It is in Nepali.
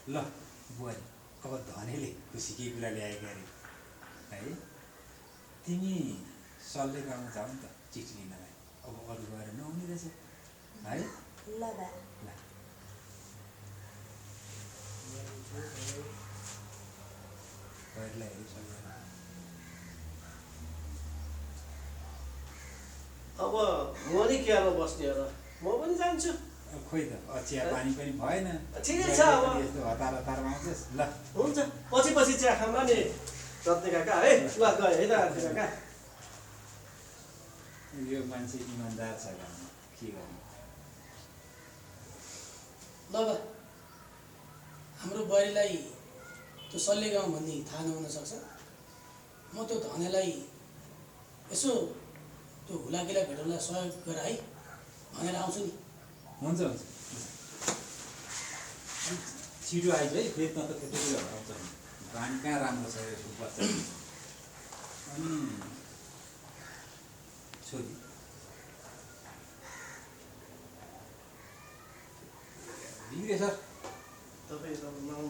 ल बुहारी अब धनेले खुसीकै कुरा ल्याएका अरे है तिमी सल्ले गाउँमा जाऊ नि त चिठी लिनलाई अब अरू गएर नहुने रहेछ है ल बा ल बुहारीलाई हेरि सल्लाह अब म नि केमा बस्ने होला म पनि जान्छु खोइ त चिया पानी पनि भएन ठिकै छ अब यस्तो हतार हतारमा आउँछस् ल हुन्छ पछि पछि चिया खाउँला नि रत्ने काका है ल गए है त रत्ने काका यो मान्छे इमान्दार छ गाउँमा के गर्नु ल बा हाम्रो बुहारीलाई त्यो सल्ले गाउँ भन्ने थाहा नहुन सक्छ म त्यो धनेलाई यसो त्यो हुलाकीलाई भेट्नलाई सहयोग गर है भनेर आउँछु नि हुन्छ हुन्छ छिटो आइज है फेरि त त्यति बेला हराउँछ नि पानी कहाँ राम्रो छ यसको बच्चा अनि छोरी बिग्रेछ तपाईँ नआउनु